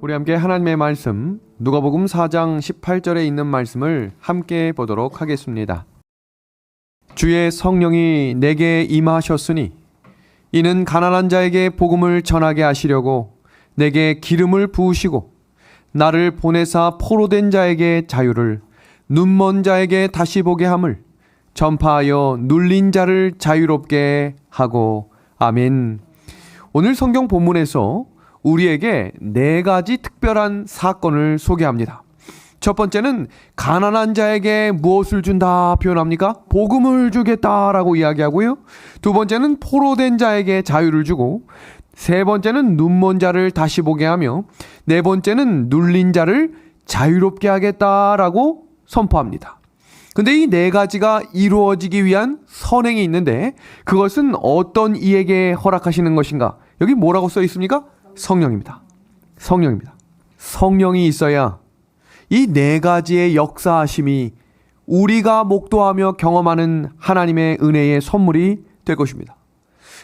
우리 함께 하나님의 말씀 누가복음 4장 18절에 있는 말씀을 함께 보도록 하겠습니다. 주의 성령이 내게 임하셨으니 이는 가난한 자에게 복음을 전하게 하시려고 내게 기름을 부으시고 나를 보내사 포로된 자에게 자유를 눈먼 자에게 다시 보게 함을 전파하여 눌린 자를 자유롭게 하고. 아멘. 오늘 성경 본문에서 우리에게 4가지 특별한 사건을 소개합니다. 첫 번째는 가난한 자에게 무엇을 준다 표현합니까? 복음을 주겠다라고 이야기하고요. 두 번째는 포로된 자에게 자유를 주고, 세 번째는 눈먼 자를 다시 보게 하며, 네 번째는 눌린 자를 자유롭게 하겠다라고 선포합니다. 근데 이 4가지가 이루어지기 위한 선행이 있는데 그것은 어떤 이에게 허락하시는 것인가? 여기 뭐라고 써 있습니까? 성령입니다. 성령이 있어야 이 4가지의 역사하심이 우리가 목도하며 경험하는 하나님의 은혜의 선물이 될 것입니다.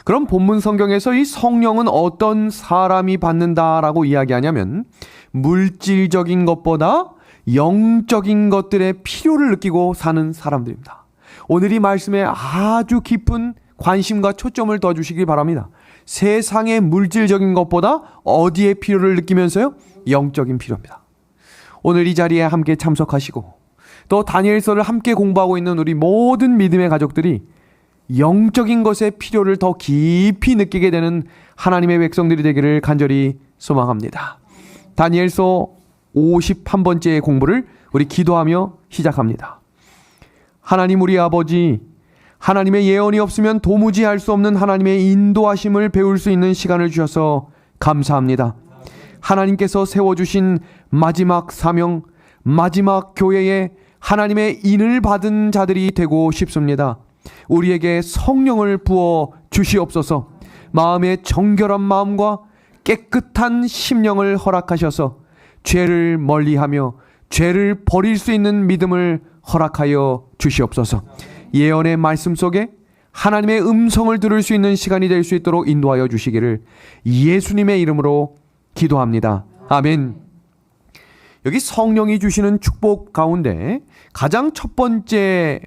그럼 본문 성경에서 이 성령은 어떤 사람이 받는다라고 이야기하냐면 물질적인 것보다 영적인 것들의 필요를 느끼고 사는 사람들입니다. 오늘 이 말씀에 아주 깊은 관심과 초점을 둬 주시기 바랍니다. 세상의 물질적인 것보다 어디에 필요를 느끼면서요? 영적인 필요입니다. 오늘 이 자리에 함께 참석하시고 또 다니엘서를 함께 공부하고 있는 우리 모든 믿음의 가족들이 영적인 것의 필요를 더 깊이 느끼게 되는 하나님의 백성들이 되기를 간절히 소망합니다. 다니엘서 51번째 공부를 우리 기도하며 시작합니다. 하나님 우리 아버지, 하나님의 예언이 없으면 도무지 할 수 없는 하나님의 인도하심을 배울 수 있는 시간을 주셔서 감사합니다. 하나님께서 세워주신 마지막 사명, 마지막 교회에 하나님의 인을 받은 자들이 되고 싶습니다. 우리에게 성령을 부어 주시옵소서. 마음의 정결한 마음과 깨끗한 심령을 허락하셔서 죄를 멀리하며 죄를 버릴 수 있는 믿음을 허락하여 주시옵소서. 예언의 말씀 속에 하나님의 음성을 들을 수 있는 시간이 될 수 있도록 인도하여 주시기를 예수님의 이름으로 기도합니다. 아멘. 여기 성령이 주시는 축복 가운데 가장 첫 번째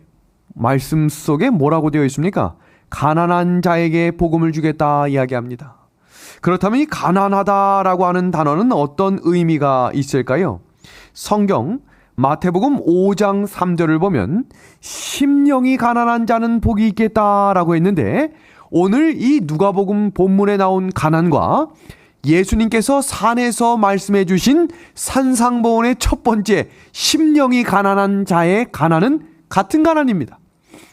말씀 속에 뭐라고 되어 있습니까? 가난한 자에게 복음을 주겠다 이야기합니다. 그렇다면 이 가난하다라고 하는 단어는 어떤 의미가 있을까요? 성경 마태복음 5장 3절을 보면 심령이 가난한 자는 복이 있겠다라고 했는데 오늘 이 누가복음 본문에 나온 가난과 예수님께서 산에서 말씀해 주신 산상보훈의 첫 번째 심령이 가난한 자의 가난은 같은 가난입니다.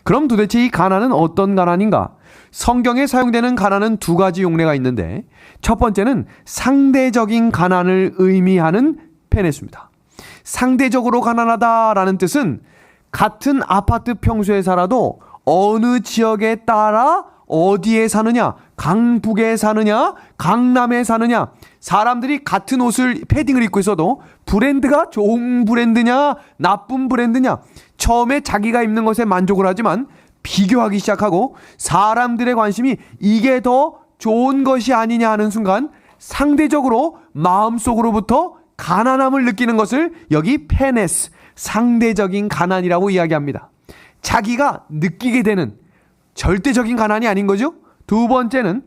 그럼 도대체 이 가난은 어떤 가난인가? 성경에 사용되는 가난은 2가지 용례가 있는데 첫 번째는 상대적인 가난을 의미하는 페네스입니다. 상대적으로 가난하다라는 뜻은 같은 아파트 평수에 살아도 어느 지역에 따라 어디에 사느냐, 강북에 사느냐, 강남에 사느냐, 사람들이 같은 옷을 패딩을 입고 있어도 브랜드가 좋은 브랜드냐 나쁜 브랜드냐 처음에 자기가 입는 것에 만족을 하지만 비교하기 시작하고 사람들의 관심이 이게 더 좋은 것이 아니냐 하는 순간 상대적으로 마음속으로부터 가난함을 느끼는 것을 여기 페네스, 상대적인 가난이라고 이야기합니다. 자기가 느끼게 되는 절대적인 가난이 아닌 거죠. 두 번째는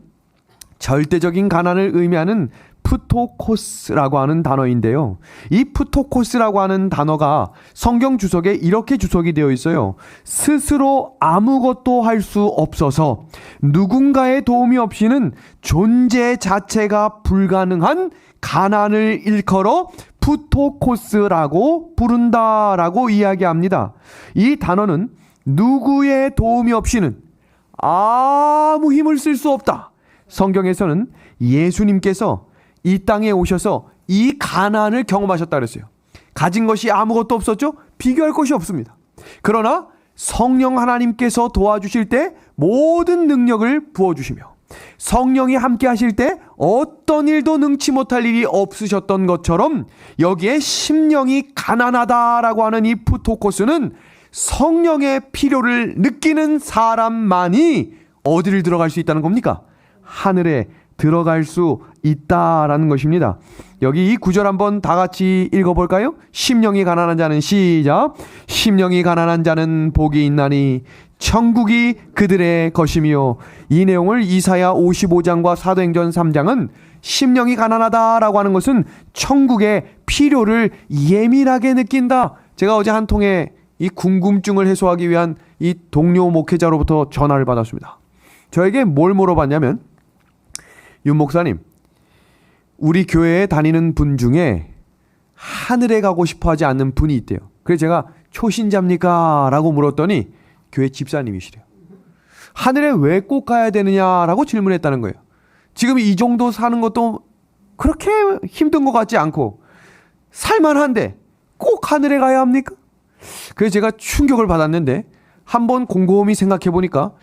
절대적인 가난을 의미하는 푸토코스라고 하는 단어인데요. 이 푸토코스라고 하는 단어가 성경 주석에 이렇게 주석이 되어 있어요. 스스로 아무것도 할 수 없어서 누군가의 도움이 없이는 존재 자체가 불가능한 가난을 일컬어 푸토코스라고 부른다라고 이야기합니다. 이 단어는 누구의 도움이 없이는 아무 힘을 쓸 수 없다. 성경에서는 예수님께서 이 땅에 오셔서 이 가난을 경험하셨다 그랬어요. 가진 것이 아무것도 없었죠? 비교할 것이 없습니다. 그러나 성령 하나님께서 도와주실 때 모든 능력을 부어주시며 성령이 함께 하실 때 어떤 일도 능치 못할 일이 없으셨던 것처럼 여기에 심령이 가난하다라고 하는 이 푸토코스는 성령의 필요를 느끼는 사람만이 어디를 들어갈 수 있다는 겁니까? 하늘에 들어갈 수 있다라는 것입니다. 여기 이 구절 한번 다 같이 읽어볼까요? 심령이 가난한 자는 시작. 심령이 가난한 자는 복이 있나니 천국이 그들의 것이며, 이 내용을 이사야 55장과 사도행전 3장은 심령이 가난하다라고 하는 것은 천국의 필요를 예민하게 느낀다. 제가 어제 한 통에 이 궁금증을 해소하기 위한 이 동료 목회자로부터 전화를 받았습니다. 저에게 뭘 물어봤냐면, 윤 목사님, 우리 교회에 다니는 분 중에 하늘에 가고 싶어 하지 않는 분이 있대요. 그래서 제가 초신자입니까? 라고 물었더니 교회 집사님이시래요. 하늘에 왜 꼭 가야 되느냐라고 질문했다는 거예요. 지금 이 정도 사는 것도 그렇게 힘든 것 같지 않고 살만한데 꼭 하늘에 가야 합니까? 그래서 제가 충격을 받았는데, 한번 곰곰이 생각해 보니까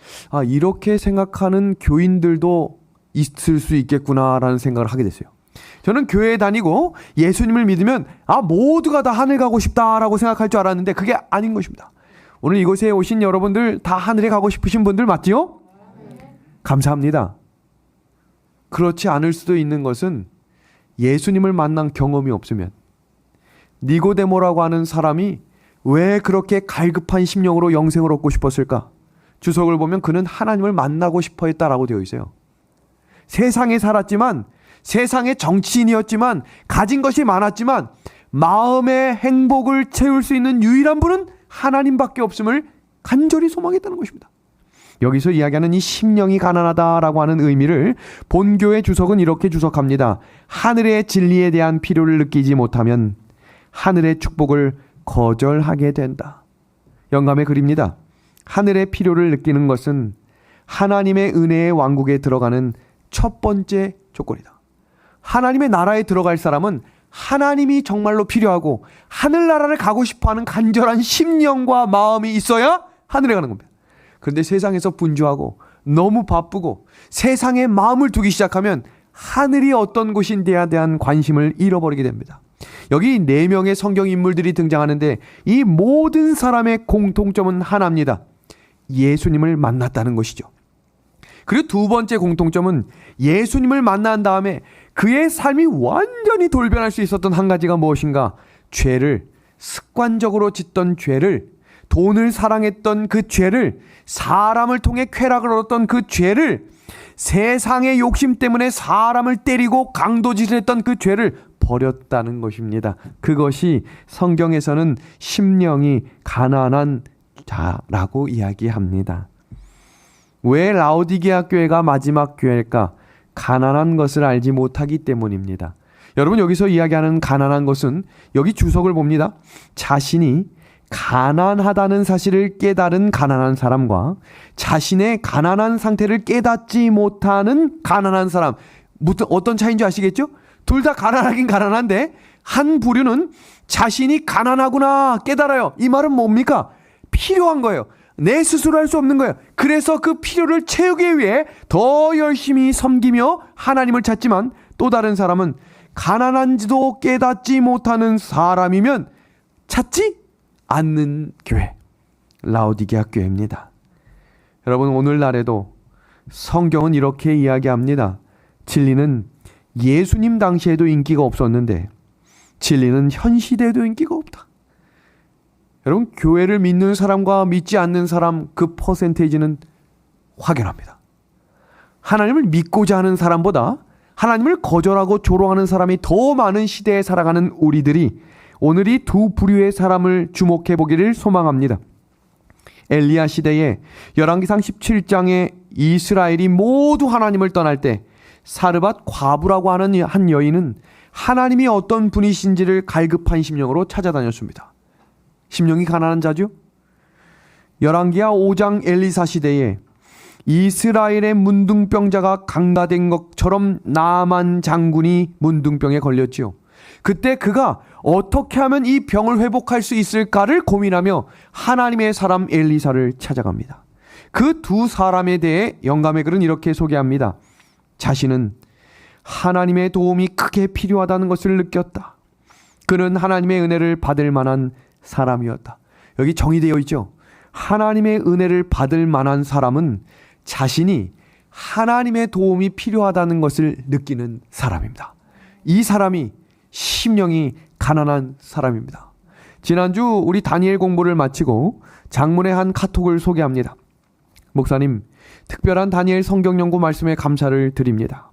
이렇게 생각하는 교인들도 있을 수 있겠구나라는 생각을 하게 됐어요. 저는 교회에 다니고 예수님을 믿으면 모두가 다 하늘 가고 싶다라고 생각할 줄 알았는데 그게 아닌 것입니다. 오늘 이곳에 오신 여러분들 다 하늘에 가고 싶으신 분들 맞지요? 감사합니다. 그렇지 않을 수도 있는 것은 예수님을 만난 경험이 없으면, 니고데모라고 하는 사람이 왜 그렇게 갈급한 심령으로 영생을 얻고 싶었을까? 주석을 보면 그는 하나님을 만나고 싶어 했다라고 되어 있어요. 세상에 살았지만, 세상의 정치인이었지만, 가진 것이 많았지만 마음의 행복을 채울 수 있는 유일한 분은 하나님밖에 없음을 간절히 소망했다는 것입니다. 여기서 이야기하는 이 심령이 가난하다라고 하는 의미를 본교의 주석은 이렇게 주석합니다. 하늘의 진리에 대한 필요를 느끼지 못하면 하늘의 축복을 거절하게 된다. 영감의 글입니다. 하늘의 필요를 느끼는 것은 하나님의 은혜의 왕국에 들어가는 첫 번째 조건이다. 하나님의 나라에 들어갈 사람은 하나님이 정말로 필요하고 하늘나라를 가고 싶어하는 간절한 심령과 마음이 있어야 하늘에 가는 겁니다. 그런데 세상에서 분주하고 너무 바쁘고 세상에 마음을 두기 시작하면 하늘이 어떤 곳인지에 대한 관심을 잃어버리게 됩니다. 여기 4명의 성경 인물들이 등장하는데 이 모든 사람의 공통점은 하나입니다. 예수님을 만났다는 것이죠. 그리고 두 번째 공통점은 예수님을 만난 다음에 그의 삶이 완전히 돌변할 수 있었던 한 가지가 무엇인가? 죄를, 습관적으로 짓던 죄를, 돈을 사랑했던 그 죄를, 사람을 통해 쾌락을 얻었던 그 죄를, 세상의 욕심 때문에 사람을 때리고 강도질했던 그 죄를 버렸다는 것입니다. 그것이 성경에서는 심령이 가난한 자라고 이야기합니다. 왜 라오디게아 교회가 마지막 교회일까? 가난한 것을 알지 못하기 때문입니다. 여러분, 여기서 이야기하는 가난한 것은, 여기 주석을 봅니다. 자신이 가난하다는 사실을 깨달은 가난한 사람과 자신의 가난한 상태를 깨닫지 못하는 가난한 사람, 어떤 차이인지 아시겠죠? 둘 다 가난하긴 가난한데 한 부류는 자신이 가난하구나 깨달아요. 이 말은 뭡니까? 필요한 거예요. 내 스스로 할 수 없는 거예요. 그래서 그 필요를 채우기 위해 더 열심히 섬기며 하나님을 찾지만, 또 다른 사람은 가난한지도 깨닫지 못하는 사람이면 찾지 않는 교회, 라오디게아 교회입니다. 여러분, 오늘날에도 성경은 이렇게 이야기합니다. 진리는 예수님 당시에도 인기가 없었는데 진리는 현 시대에도 인기가 없다. 여러분, 교회를 믿는 사람과 믿지 않는 사람, 그 퍼센테이지는 확연합니다. 하나님을 믿고자 하는 사람보다 하나님을 거절하고 조롱하는 사람이 더 많은 시대에 살아가는 우리들이 오늘 이 두 부류의 사람을 주목해 보기를 소망합니다. 엘리야 시대에 열왕기상 17장에 이스라엘이 모두 하나님을 떠날 때 사르밧 과부라고 하는 한 여인은 하나님이 어떤 분이신지를 갈급한 심령으로 찾아다녔습니다. 심령이 가난한 자죠. 열왕기하 5장 엘리사 시대에 이스라엘의 문둥병자가 강다된 것처럼 나만 장군이 문둥병에 걸렸지요. 그때 그가 어떻게 하면 이 병을 회복할 수 있을까를 고민하며 하나님의 사람 엘리사를 찾아갑니다. 그 두 사람에 대해 영감의 글은 이렇게 소개합니다. 자신은 하나님의 도움이 크게 필요하다는 것을 느꼈다. 그는 하나님의 은혜를 받을 만한 사람이었다. 여기 정의되어 있죠. 하나님의 은혜를 받을 만한 사람은 자신이 하나님의 도움이 필요하다는 것을 느끼는 사람입니다. 이 사람이 심령이 가난한 사람입니다. 지난주 우리 다니엘 공부를 마치고 장문의 한 카톡을 소개합니다. 목사님, 특별한 다니엘 성경 연구 말씀에 감사를 드립니다.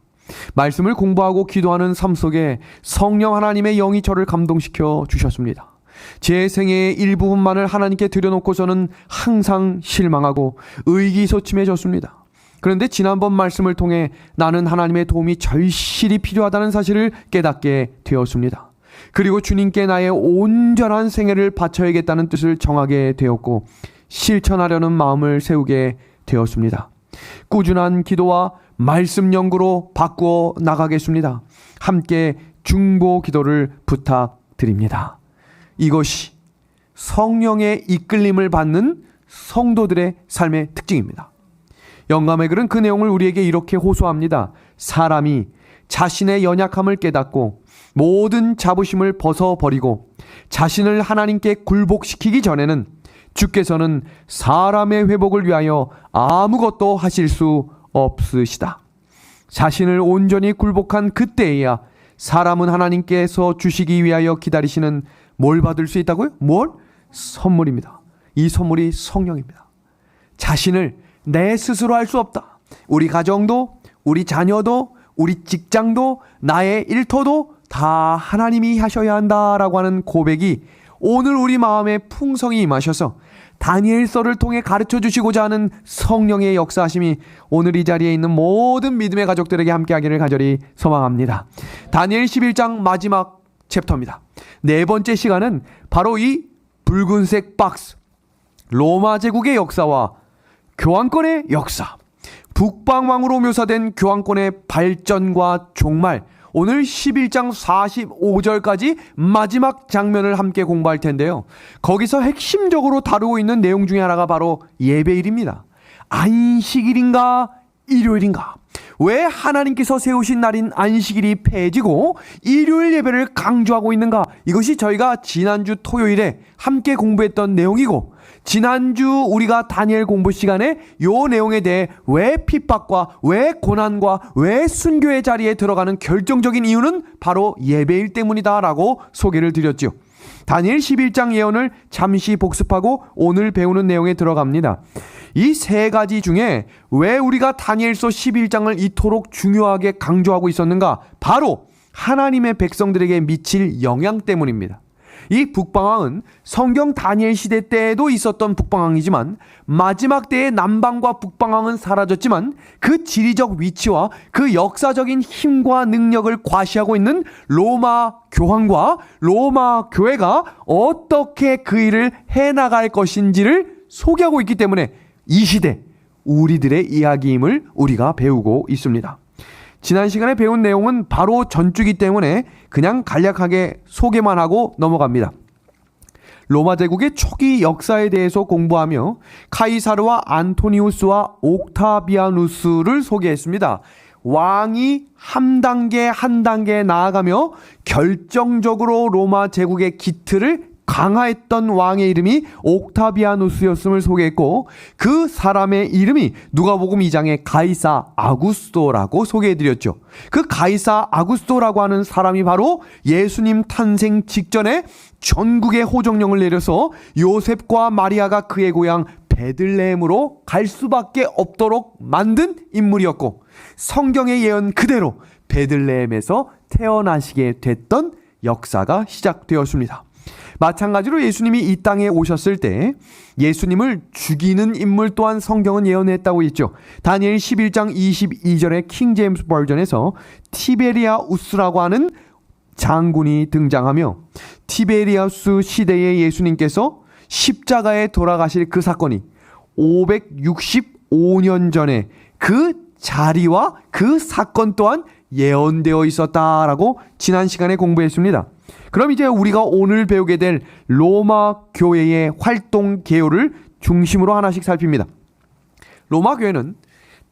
말씀을 공부하고 기도하는 삶 속에 성령 하나님의 영이 저를 감동시켜 주셨습니다. 제 생애의 일부분만을 하나님께 드려놓고서는 항상 실망하고 의기소침해졌습니다. 그런데 지난번 말씀을 통해 나는 하나님의 도움이 절실히 필요하다는 사실을 깨닫게 되었습니다. 그리고 주님께 나의 온전한 생애를 바쳐야겠다는 뜻을 정하게 되었고 실천하려는 마음을 세우게 되었습니다. 꾸준한 기도와 말씀 연구로 바꾸어 나가겠습니다. 함께 중보 기도를 부탁드립니다. 이것이 성령의 이끌림을 받는 성도들의 삶의 특징입니다. 영감의 글은 그 내용을 우리에게 이렇게 호소합니다. 사람이 자신의 연약함을 깨닫고 모든 자부심을 벗어버리고 자신을 하나님께 굴복시키기 전에는 주께서는 사람의 회복을 위하여 아무것도 하실 수 없으시다. 자신을 온전히 굴복한 그때에야 사람은 하나님께서 주시기 위하여 기다리시는 뭘 받을 수 있다고요? 뭘? 선물입니다. 이 선물이 성령입니다. 자신을 내 스스로 할 수 없다. 우리 가정도, 우리 자녀도, 우리 직장도, 나의 일터도 다 하나님이 하셔야 한다라고 하는 고백이 오늘 우리 마음에 풍성히 임하셔서 다니엘서를 통해 가르쳐 주시고자 하는 성령의 역사하심이 오늘 이 자리에 있는 모든 믿음의 가족들에게 함께하기를 간절히 소망합니다. 다니엘 11장 마지막 챕터입니다. 네 번째 시간은 바로 이 붉은색 박스, 로마 제국의 역사와 교황권의 역사, 북방왕으로 묘사된 교황권의 발전과 종말, 오늘 11장 45절까지 마지막 장면을 함께 공부할 텐데요. 거기서 핵심적으로 다루고 있는 내용 중에 하나가 바로 예배일입니다. 안식일인가 일요일인가? 왜 하나님께서 세우신 날인 안식일이 폐지고 일요일 예배를 강조하고 있는가? 이것이 저희가 지난주 토요일에 함께 공부했던 내용이고, 지난주 우리가 다니엘 공부 시간에 요 내용에 대해 왜 핍박과 왜 고난과 왜 순교의 자리에 들어가는 결정적인 이유는 바로 예배일 때문이다라고 소개를 드렸죠. 다니엘 11장 예언을 잠시 복습하고 오늘 배우는 내용에 들어갑니다. 이 세 가지 중에 왜 우리가 다니엘서 11장을 이토록 중요하게 강조하고 있었는가? 바로 하나님의 백성들에게 미칠 영향 때문입니다. 이 북방왕은 성경 다니엘 시대 때에도 있었던 북방왕이지만 마지막 때의 남방과 북방왕은 사라졌지만 그 지리적 위치와 그 역사적인 힘과 능력을 과시하고 있는 로마 교황과 로마 교회가 어떻게 그 일을 해나갈 것인지를 소개하고 있기 때문에 이 시대 우리들의 이야기임을 우리가 배우고 있습니다. 지난 시간에 배운 내용은 바로 전주기 때문에 그냥 간략하게 소개만 하고 넘어갑니다. 로마 제국의 초기 역사에 대해서 공부하며 카이사르와 안토니우스와 옥타비아누스를 소개했습니다. 왕이 한 단계 나아가며 결정적으로 로마 제국의 기틀을 강화했던 왕의 이름이 옥타비아누스였음을 소개했고, 그 사람의 이름이 누가복음 2장의 가이사 아구스토라고 소개해드렸죠. 그 가이사 아구스토라고 하는 사람이 바로 예수님 탄생 직전에 전국에 호정령을 내려서 요셉과 마리아가 그의 고향 베들레헴으로 갈 수밖에 없도록 만든 인물이었고, 성경의 예언 그대로 베들레헴에서 태어나시게 됐던 역사가 시작되었습니다. 마찬가지로 예수님이 이 땅에 오셨을 때 예수님을 죽이는 인물 또한 성경은 예언했다고 했죠. 다니엘 11장 22절의 킹 제임스 버전에서 티베리아우스라고 하는 장군이 등장하며, 티베리아우스 시대의 예수님께서 십자가에 돌아가실 그 사건이 565년 전에 그 자리와 그 사건 또한 예언되어 있었다라고 지난 시간에 공부했습니다. 그럼 이제 우리가 오늘 배우게 될 로마 교회의 활동 개요를 중심으로 하나씩 살핍니다. 로마 교회는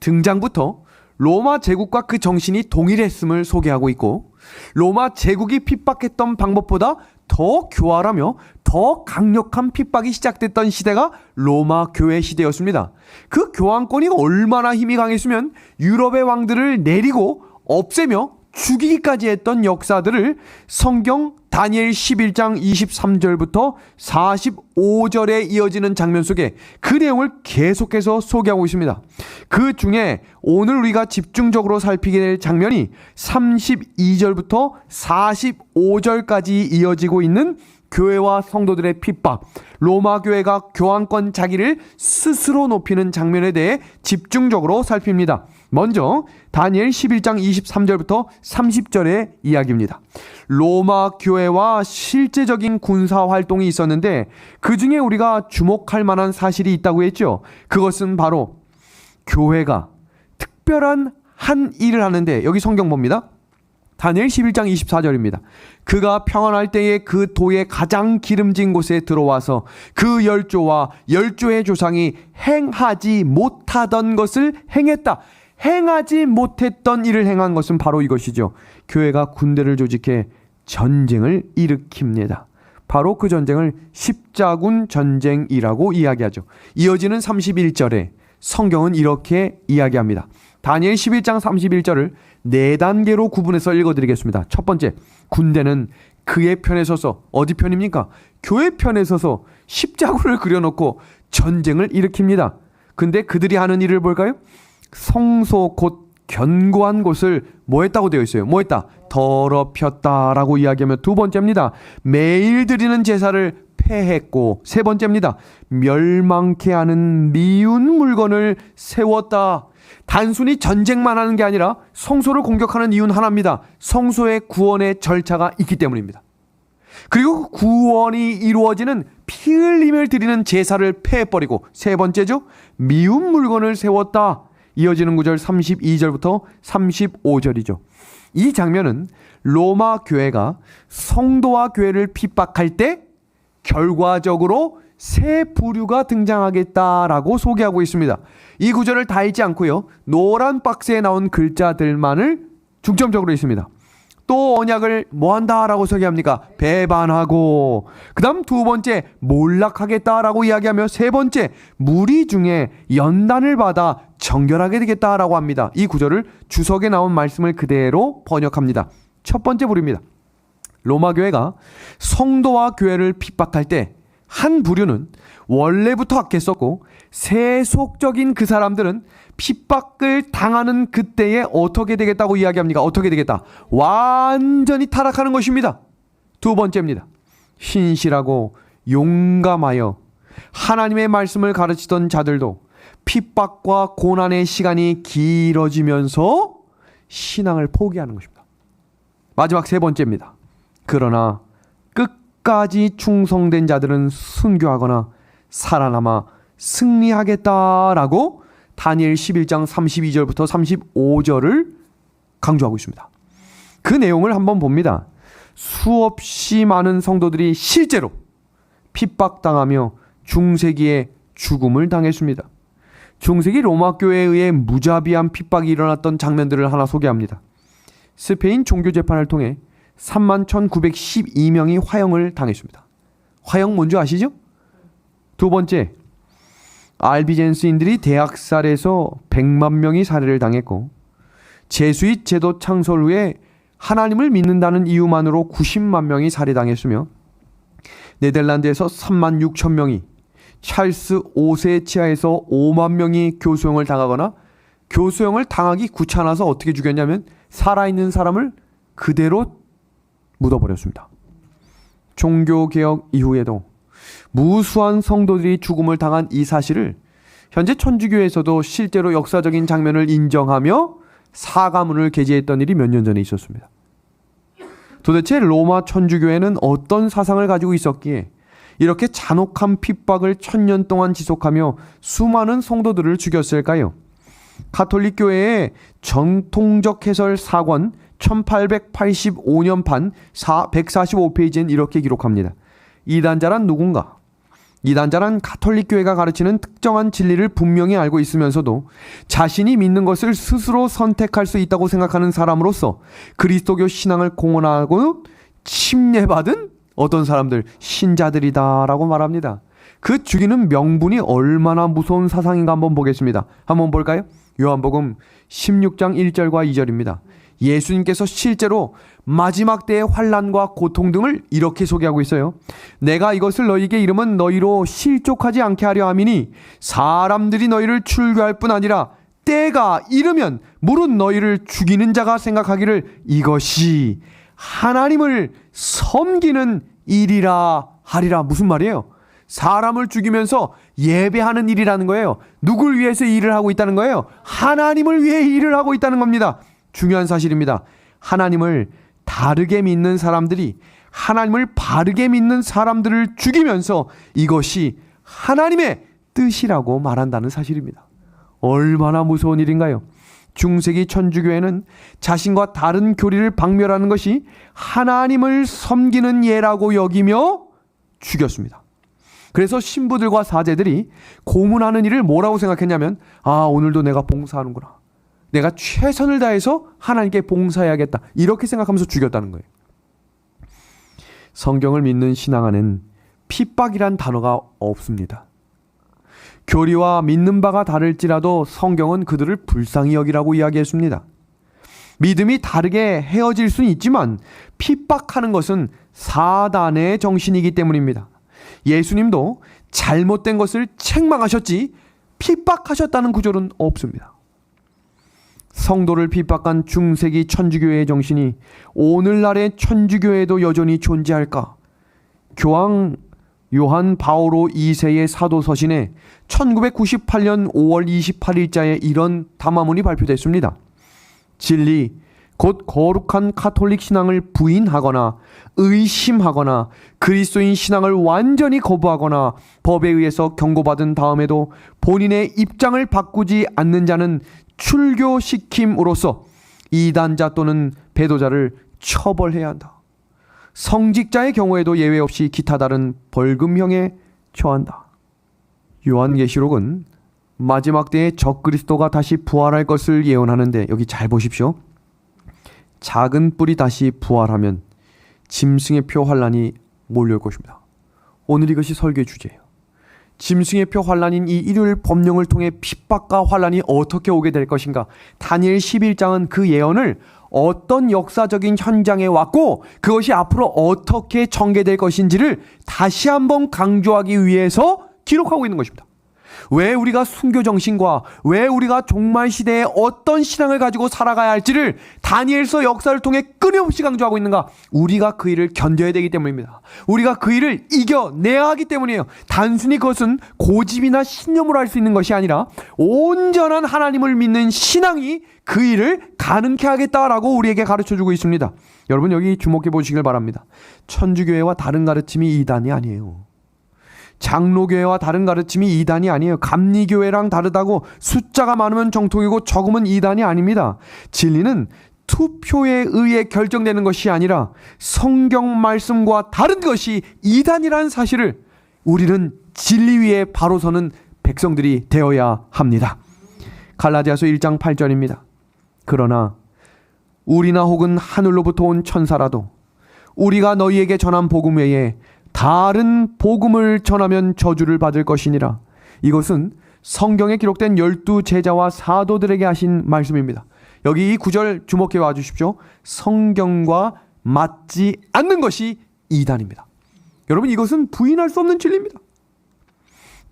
등장부터 로마 제국과 그 정신이 동일했음을 소개하고 있고, 로마 제국이 핍박했던 방법보다 더 교활하며 더 강력한 핍박이 시작됐던 시대가 로마 교회 시대였습니다. 그 교황권이 얼마나 힘이 강했으면 유럽의 왕들을 내리고 없애며 죽이기까지 했던 역사들을 성경 다니엘 11장 23절부터 45절에 이어지는 장면 속에 그 내용을 계속해서 소개하고 있습니다. 그 중에 오늘 우리가 집중적으로 살피게 될 장면이 32절부터 45절까지 이어지고 있는 교회와 성도들의 핍박, 로마 교회가 교황권 자기를 스스로 높이는 장면에 대해 집중적으로 살핍니다. 먼저 다니엘 11장 23절부터 30절의 이야기입니다. 로마 교회와 실제적인 군사 활동이 있었는데 그 중에 우리가 주목할 만한 사실이 있다고 했죠. 그것은 바로 교회가 특별한 한 일을 하는데, 여기 성경 봅니다. 다니엘 11장 24절입니다. 그가 평안할 때에 그 도의 가장 기름진 곳에 들어와서 그 열조와 열조의 조상이 행하지 못하던 것을 행했다. 행하지 못했던 일을 행한 것은 바로 이것이죠. 교회가 군대를 조직해 전쟁을 일으킵니다. 바로 그 전쟁을 십자군 전쟁이라고 이야기하죠. 이어지는 31절에 성경은 이렇게 이야기합니다. 다니엘 11장 31절을 4단계로 구분해서 읽어드리겠습니다. 첫 번째, 군대는 그의 편에 서서, 어디 편입니까? 교회 편에 서서 십자군을 그려놓고 전쟁을 일으킵니다. 근데 그들이 하는 일을 볼까요? 성소 곧 견고한 곳을 뭐 했다고 되어 있어요? 뭐 했다? 더럽혔다라고 이야기하며 두 번째입니다. 매일 드리는 제사를 폐했고, 세 번째입니다. 멸망케 하는 미운 물건을 세웠다. 단순히 전쟁만 하는 게 아니라 성소를 공격하는 이유는 하나입니다. 성소의 구원의 절차가 있기 때문입니다. 그리고 구원이 이루어지는 피 흘림을 드리는 제사를 폐해버리고, 세 번째죠, 미운 물건을 세웠다. 이어지는 구절 32절부터 35절이죠. 이 장면은 로마 교회가 성도와 교회를 핍박할 때 결과적으로 새 부류가 등장하겠다라고 소개하고 있습니다. 이 구절을 다 읽지 않고요, 노란 박스에 나온 글자들만을 중점적으로 읽습니다. 또 언약을 뭐한다라고 소개합니까? 배반하고, 그 다음 두 번째 몰락하겠다라고 이야기하며, 세 번째 무리 중에 연단을 받아 정결하게 되겠다라고 합니다. 이 구절을 주석에 나온 말씀을 그대로 번역합니다. 첫 번째 부류입니다. 로마 교회가 성도와 교회를 핍박할 때 한 부류는 원래부터 악했었고, 세속적인 그 사람들은 핍박을 당하는 그때에 어떻게 되겠다고 이야기합니까? 어떻게 되겠다? 완전히 타락하는 것입니다. 두 번째입니다. 신실하고 용감하여 하나님의 말씀을 가르치던 자들도 핍박과 고난의 시간이 길어지면서 신앙을 포기하는 것입니다. 마지막 세 번째입니다. 그러나 끝까지 충성된 자들은 순교하거나 살아남아 승리하겠다라고 다니엘 11장 32절부터 35절을 강조하고 있습니다. 그 내용을 한번 봅니다. 수없이 많은 성도들이 실제로 핍박당하며 중세기에 죽음을 당했습니다. 중세기 로마 교회에 의해 무자비한 핍박이 일어났던 장면들을 하나 소개합니다. 스페인 종교재판을 통해 31,912명이 화형을 당했습니다. 화형 뭔지 아시죠? 두 번째, 알비젠스인들이 대학살해서 100만 명이 살해를 당했고, 제수잇 제도 창설 후에 하나님을 믿는다는 이유만으로 90만 명이 살해당했으며, 네덜란드에서 3만 6천 명이, 찰스 5세 치하에서 5만 명이 교수형을 당하거나, 교수형을 당하기 귀찮아서 어떻게 죽였냐면 살아있는 사람을 그대로 묻어버렸습니다. 종교개혁 이후에도 무수한 성도들이 죽음을 당한 이 사실을 현재 천주교에서도 실제로 역사적인 장면을 인정하며 사과문을 게재했던 일이 몇 년 전에 있었습니다. 도대체 로마 천주교회는 어떤 사상을 가지고 있었기에 이렇게 잔혹한 핍박을 1000년 동안 지속하며 수많은 성도들을 죽였을까요? 가톨릭 교회의 전통적 해설 사권 1885년판 145페이지엔 이렇게 기록합니다. 이단자란 누군가? 이단자란 가톨릭 교회가 가르치는 특정한 진리를 분명히 알고 있으면서도 자신이 믿는 것을 스스로 선택할 수 있다고 생각하는 사람으로서 그리스도교 신앙을 공언하고 침례받은 어떤 사람들 신자들이다라고 말합니다. 그 죽이는 명분이 얼마나 무서운 사상인가 한번 보겠습니다. 한번 볼까요? 요한복음 16장 1절과 2절입니다. 예수님께서 실제로 마지막 때의 환난과 고통 등을 이렇게 소개하고 있어요. 내가 이것을 너희에게 이름은 너희로 실족하지 않게 하려 함이니 사람들이 너희를 출교할 뿐 아니라 때가 이르면 물은 너희를 죽이는 자가 생각하기를 이것이 하나님을 섬기는 일이라 하리라. 무슨 말이에요? 사람을 죽이면서 예배하는 일이라는 거예요. 누굴 위해서 일을 하고 있다는 거예요? 하나님을 위해 일을 하고 있다는 겁니다. 중요한 사실입니다. 하나님을 다르게 믿는 사람들이 하나님을 바르게 믿는 사람들을 죽이면서 이것이 하나님의 뜻이라고 말한다는 사실입니다. 얼마나 무서운 일인가요? 중세기 천주교회는 자신과 다른 교리를 박멸하는 것이 하나님을 섬기는 예라고 여기며 죽였습니다. 그래서 신부들과 사제들이 고문하는 일을 뭐라고 생각했냐면, 오늘도 내가 봉사하는구나, 내가 최선을 다해서 하나님께 봉사해야겠다, 이렇게 생각하면서 죽였다는 거예요. 성경을 믿는 신앙 안엔 핍박이란 단어가 없습니다. 교리와 믿는 바가 다를지라도 성경은 그들을 불쌍히 여기라고 이야기했습니다. 믿음이 다르게 헤어질 수는 있지만 핍박하는 것은 사단의 정신이기 때문입니다. 예수님도 잘못된 것을 책망하셨지 핍박하셨다는 구절은 없습니다. 성도를 핍박한 중세기 천주교회의 정신이 오늘날의 천주교회에도 여전히 존재할까? 교황 요한 바오로 2세의 사도서신에 1998년 5월 28일자에 이런 담화문이 발표됐습니다. 진리, 곧 거룩한 카톨릭 신앙을 부인하거나 의심하거나 그리스도인 신앙을 완전히 거부하거나 법에 의해서 경고받은 다음에도 본인의 입장을 바꾸지 않는 자는 출교시킴으로써 이단자 또는 배도자를 처벌해야 한다. 성직자의 경우에도 예외 없이 기타 다른 벌금형에 처한다. 요한계시록은 마지막 때에 적그리스도가 다시 부활할 것을 예언하는데, 여기 잘 보십시오. 작은 뿔이 다시 부활하면 짐승의 표 환란이 몰려올 것입니다. 오늘 이것이 설교의 주제예요. 짐승의 표 환란인 이 일요일 법령을 통해 핍박과 환란이 어떻게 오게 될 것인가. 다니엘 11장은 그 예언을 어떤 역사적인 현장에 왔고 그것이 앞으로 어떻게 전개될 것인지를 다시 한번 강조하기 위해서 기록하고 있는 것입니다. 왜 우리가 순교 정신과 왜 우리가 종말 시대에 어떤 신앙을 가지고 살아가야 할지를 다니엘서 역사를 통해 끊임없이 강조하고 있는가? 우리가 그 일을 견뎌야 되기 때문입니다. 우리가 그 일을 이겨내야 하기 때문이에요. 단순히 그것은 고집이나 신념으로 할 수 있는 것이 아니라 온전한 하나님을 믿는 신앙이 그 일을 가능케 하겠다라고 우리에게 가르쳐주고 있습니다. 여러분, 여기 주목해 보시길 바랍니다. 천주교회와 다른 가르침이 이단이 아니에요. 장로교회와 다른 가르침이 이단이 아니에요. 감리교회랑 다르다고 숫자가 많으면 정통이고 적으면 이단이 아닙니다. 진리는 투표에 의해 결정되는 것이 아니라 성경 말씀과 다른 것이 이단이라는 사실을 우리는 진리 위에 바로 서는 백성들이 되어야 합니다. 갈라디아서 1장 8절입니다. 그러나 우리나 혹은 하늘로부터 온 천사라도 우리가 너희에게 전한 복음 외에 다른 복음을 전하면 저주를 받을 것이니라. 이것은 성경에 기록된 12제자와 사도들에게 하신 말씀입니다. 여기 이 구절 주목해 와 주십시오. 성경과 맞지 않는 것이 이단입니다. 여러분, 이것은 부인할 수 없는 진리입니다.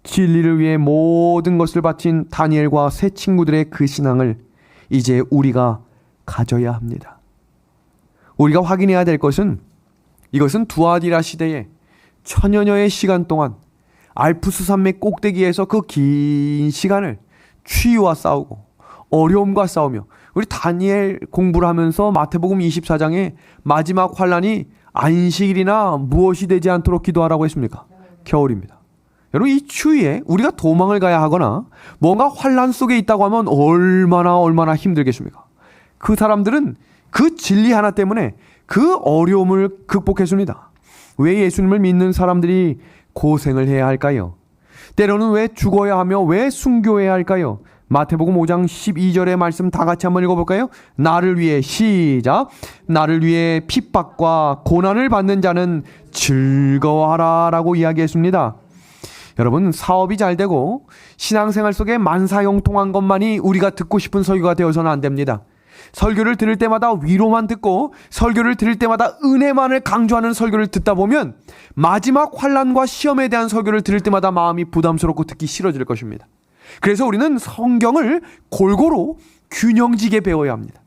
진리를 위해 모든 것을 바친 다니엘과 세 친구들의 그 신앙을 이제 우리가 가져야 합니다. 우리가 확인해야 될 것은, 이것은 두아디라 시대에 천여년의 시간 동안 알프스 산맥 꼭대기에서 그 긴 시간을 추위와 싸우고 어려움과 싸우며, 우리 다니엘 공부를 하면서 마태복음 24장에 마지막 환란이 안식일이나 무엇이 되지 않도록 기도하라고 했습니까? 겨울입니다. 여러분, 이 추위에 우리가 도망을 가야 하거나 뭔가 환란 속에 있다고 하면 얼마나 힘들겠습니까? 그 사람들은 그 진리 하나 때문에 그 어려움을 극복했습니다. 왜 예수님을 믿는 사람들이 고생을 해야 할까요? 때로는 왜 죽어야 하며 왜 순교해야 할까요? 마태복음 5장 12절의 말씀 다 같이 한번 읽어볼까요? 나를 위해 시작. 나를 위해 핍박과 고난을 받는 자는 즐거워하라 라고 이야기했습니다. 여러분, 사업이 잘 되고 신앙생활 속에 만사형통한 것만이 우리가 듣고 싶은 설교가 되어서는 안 됩니다. 설교를 들을 때마다 위로만 듣고 설교를 들을 때마다 은혜만을 강조하는 설교를 듣다 보면 마지막 환난과 시험에 대한 설교를 들을 때마다 마음이 부담스럽고 듣기 싫어질 것입니다. 그래서 우리는 성경을 골고루 균형지게 배워야 합니다.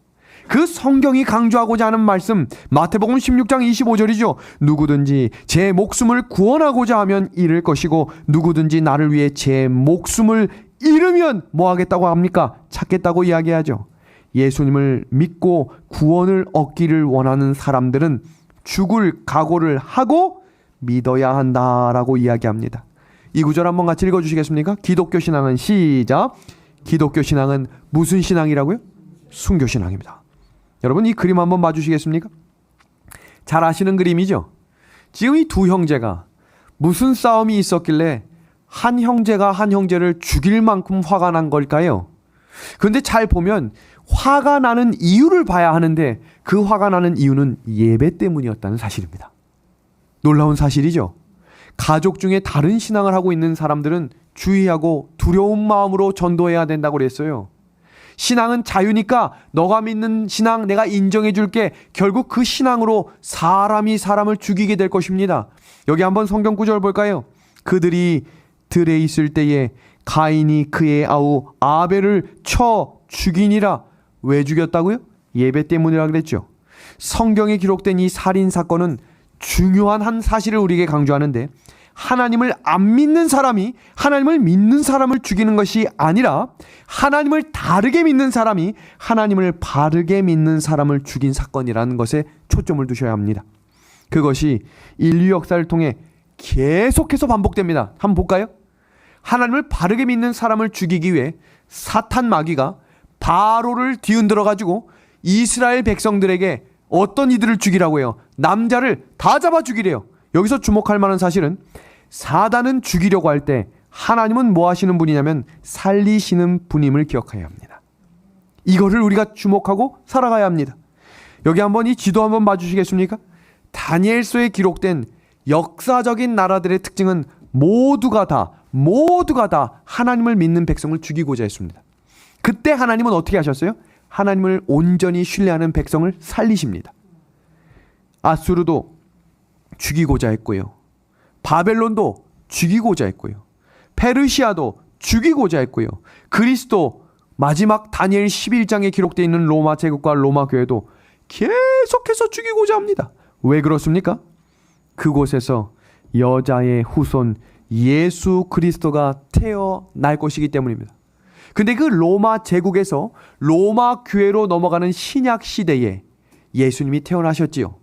그 성경이 강조하고자 하는 말씀, 마태복음 16장 25절이죠. 누구든지 제 목숨을 구원하고자 하면 잃을 것이고 누구든지 나를 위해 제 목숨을 잃으면 뭐 하겠다고 합니까? 찾겠다고 이야기하죠. 예수님을 믿고 구원을 얻기를 원하는 사람들은 죽을 각오를 하고 믿어야 한다라고 이야기합니다. 이 구절 한번 같이 읽어주시겠습니까? 기독교 신앙은 시작. 기독교 신앙은 무슨 신앙이라고요? 순교 신앙입니다. 여러분, 이 그림 한번 봐주시겠습니까? 잘 아시는 그림이죠? 지금 이 두 형제가 무슨 싸움이 있었길래 한 형제가 한 형제를 죽일 만큼 화가 난 걸까요? 그런데 잘 보면 화가 나는 이유를 봐야 하는데 그 화가 나는 이유는 예배 때문이었다는 사실입니다. 놀라운 사실이죠. 가족 중에 다른 신앙을 하고 있는 사람들은 주의하고 두려운 마음으로 전도해야 된다고 그랬어요. 신앙은 자유니까 너가 믿는 신앙 내가 인정해 줄게. 결국 그 신앙으로 사람이 사람을 죽이게 될 것입니다. 여기 한번 성경 구절 볼까요? 그들이 들에 있을 때에 가인이 그의 아우 아벨을 쳐 죽이니라. 왜 죽였다고요? 예배 때문이라 그랬죠. 성경에 기록된 이 살인 사건은 중요한 한 사실을 우리에게 강조하는데 하나님을 안 믿는 사람이 하나님을 믿는 사람을 죽이는 것이 아니라 하나님을 다르게 믿는 사람이 하나님을 바르게 믿는 사람을 죽인 사건이라는 것에 초점을 두셔야 합니다. 그것이 인류 역사를 통해 계속해서 반복됩니다. 한번 볼까요? 하나님을 바르게 믿는 사람을 죽이기 위해 사탄 마귀가 바로를 뒤흔들어 가지고 이스라엘 백성들에게 어떤 이들을 죽이라고 해요? 남자를 다 잡아 죽이래요. 여기서 주목할 만한 사실은 사단은 죽이려고 할 때 하나님은 뭐 하시는 분이냐면 살리시는 분임을 기억해야 합니다. 이거를 우리가 주목하고 살아가야 합니다. 여기 한번 이 지도 한번 봐주시겠습니까? 다니엘서에 기록된 역사적인 나라들의 특징은 모두가 다 하나님을 믿는 백성을 죽이고자 했습니다. 그때 하나님은 어떻게 하셨어요? 하나님을 온전히 신뢰하는 백성을 살리십니다. 아수르도 죽이고자 했고요. 바벨론도 죽이고자 했고요. 페르시아도 죽이고자 했고요. 그리스도 마지막 다니엘 11장에 기록되어 있는 로마 제국과 로마 교회도 계속해서 죽이고자 합니다. 왜 그렇습니까? 그곳에서 여자의 후손 예수 그리스도가 태어날 것이기 때문입니다. 근데 그 로마 제국에서 로마 교회로 넘어가는 신약 시대에 예수님이 태어나셨지요.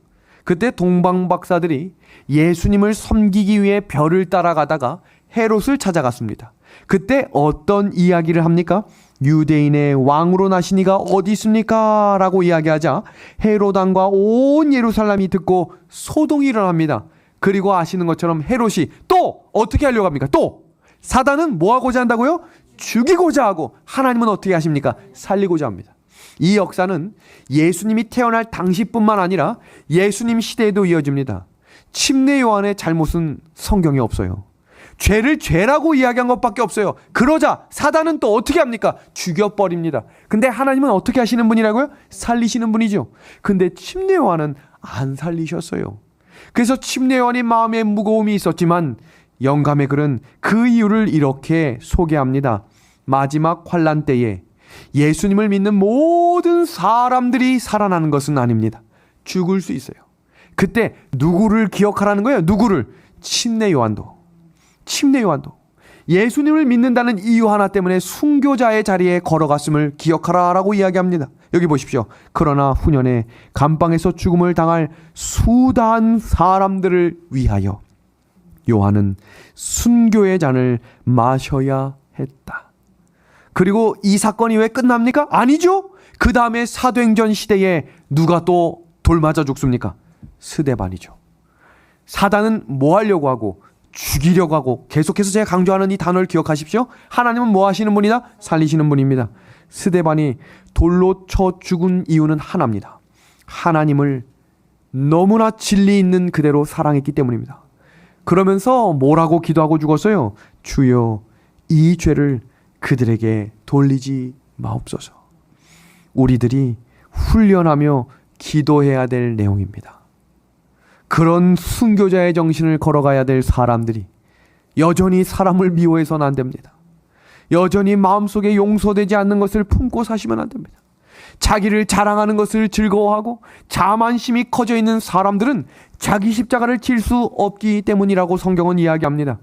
그때 동방 박사들이 예수님을 섬기기 위해 별을 따라가다가 헤롯을 찾아갔습니다. 그때 어떤 이야기를 합니까? 유대인의 왕으로 나시니가 어디 있습니까? 라고 이야기하자 헤롯 왕과 온 예루살렘이 듣고 소동이 일어납니다. 그리고 아시는 것처럼 헤롯이 또 어떻게 하려고 합니까? 또 사단은 뭐 하고자 한다고요? 죽이고자 하고 하나님은 어떻게 하십니까? 살리고자 합니다. 이 역사는 예수님이 태어날 당시뿐만 아니라 예수님 시대에도 이어집니다. 침례 요한의 잘못은 성경에 없어요. 죄를 죄라고 이야기한 것밖에 없어요. 그러자 사단은 또 어떻게 합니까? 죽여버립니다. 근데 하나님은 어떻게 하시는 분이라고요? 살리시는 분이죠. 근데 침례 요한은 안 살리셨어요. 그래서 침례 요한이 마음에 무거움이 있었지만 영감의 글은 그 이유를 이렇게 소개합니다. 마지막 환난 때에 예수님을 믿는 모든 사람들이 살아나는 것은 아닙니다. 죽을 수 있어요. 그때 누구를 기억하라는 거예요? 누구를? 침례 요한도. 예수님을 믿는다는 이유 하나 때문에 순교자의 자리에 걸어갔음을 기억하라라고 이야기합니다. 여기 보십시오. 그러나 후년에 감방에서 죽음을 당할 수다한 사람들을 위하여 요한은 순교의 잔을 마셔야 했다. 그리고 이 사건이 왜 끝납니까? 아니죠. 그 다음에 사도행전 시대에 누가 또 돌 맞아 죽습니까? 스데반이죠. 사단은 뭐 하려고 하고 죽이려고 하고, 계속해서 제가 강조하는 이 단어를 기억하십시오. 하나님은 뭐 하시는 분이다? 살리시는 분입니다. 스데반이 돌로 쳐 죽은 이유는 하나입니다. 하나님을 너무나 진리 있는 그대로 사랑했기 때문입니다. 그러면서 뭐라고 기도하고 죽었어요? 주여, 이 죄를 그들에게 돌리지 마옵소서. 우리들이 훈련하며 기도해야 될 내용입니다. 그런 순교자의 정신을 걸어가야 될 사람들이 여전히 사람을 미워해서는 안 됩니다. 여전히 마음속에 용서되지 않는 것을 품고 사시면 안 됩니다. 자기를 자랑하는 것을 즐거워하고 자만심이 커져 있는 사람들은 자기 십자가를 질 수 없기 때문이라고 성경은 이야기합니다.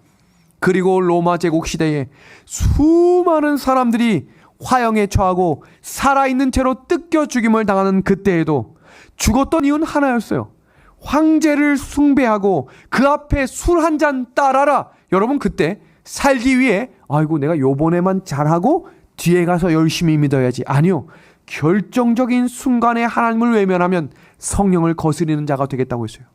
그리고 로마 제국 시대에 수많은 사람들이 화형에 처하고 살아있는 채로 뜯겨 죽임을 당하는 그때에도 죽었던 이유는 하나였어요. 황제를 숭배하고 그 앞에 술 한 잔 따라라. 여러분, 그때 살기 위해 아이고 내가 요번에만 잘하고 뒤에 가서 열심히 믿어야지. 아니요. 결정적인 순간에 하나님을 외면하면 성령을 거스리는 자가 되겠다고 했어요.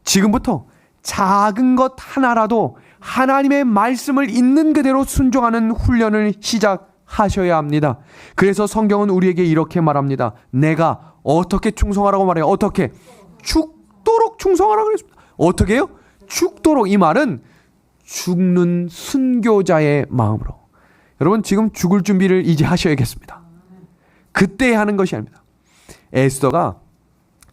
지금부터 작은 것 하나라도 하나님의 말씀을 있는 그대로 순종하는 훈련을 시작하셔야 합니다. 그래서 성경은 우리에게 이렇게 말합니다. 내가 어떻게 충성하라고 말해요? 어떻게? 죽도록 충성하라고 그랬습니다. 어떻게 해요? 죽도록. 이 말은 죽는 순교자의 마음으로. 여러분, 지금 죽을 준비를 이제 하셔야겠습니다. 그때 하는 것이 아닙니다. 에스더가,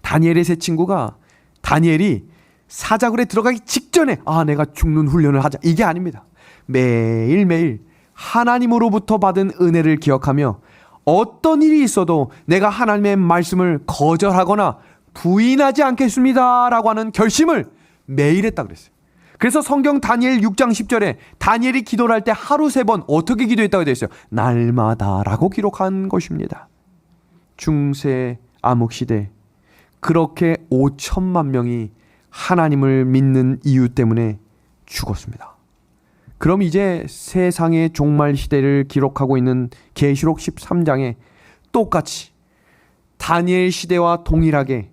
다니엘의 세 친구가, 다니엘이 사자굴에 들어가기 직전에 내가 죽는 훈련을 하자, 이게 아닙니다. 매일매일 하나님으로부터 받은 은혜를 기억하며 어떤 일이 있어도 내가 하나님의 말씀을 거절하거나 부인하지 않겠습니다 라고 하는 결심을 매일 했다 그랬어요. 그래서 성경 다니엘 6장 10절에 다니엘이 기도를 할 때 하루 3번 어떻게 기도했다고 되어 있어요? 날마다 라고 기록한 것입니다. 중세 암흑시대 그렇게 5천만 명이 하나님을 믿는 이유 때문에 죽었습니다. 그럼 이제 세상의 종말 시대를 기록하고 있는 계시록 13장에 똑같이 다니엘 시대와 동일하게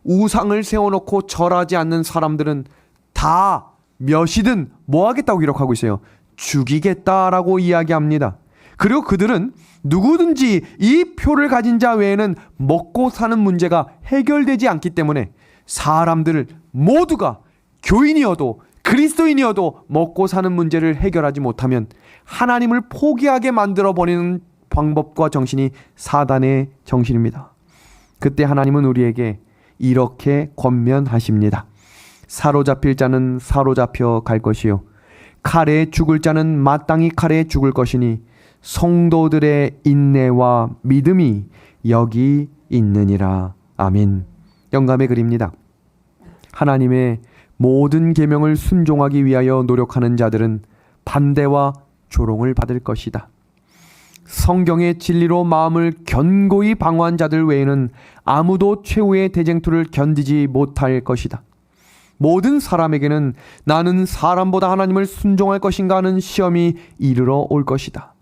우상을 세워놓고 절하지 않는 사람들은 다 몇이든 뭐 하겠다고 기록하고 있어요? 죽이겠다라고 이야기합니다. 그리고 그들은 누구든지 이 표를 가진 자 외에는 먹고 사는 문제가 해결되지 않기 때문에 사람들 모두가 교인이어도 그리스도인이어도 먹고 사는 문제를 해결하지 못하면 하나님을 포기하게 만들어버리는 방법과 정신이 사단의 정신입니다. 그때 하나님은 우리에게 이렇게 권면하십니다. 사로잡힐 자는 사로잡혀 갈 것이요 칼에 죽을 자는 마땅히 칼에 죽을 것이니 성도들의 인내와 믿음이 여기 있느니라. 아멘. 영감의 글입니다. 하나님의 모든 계명을 순종하기 위하여 노력하는 자들은 반대와 조롱을 받을 것이다. 성경의 진리로 마음을 견고히 방어한 자들 외에는 아무도 최후의 대쟁투를 견디지 못할 것이다. 모든 사람에게는 나는 사람보다 하나님을 순종할 것인가 하는 시험이 이르러 올 것이다.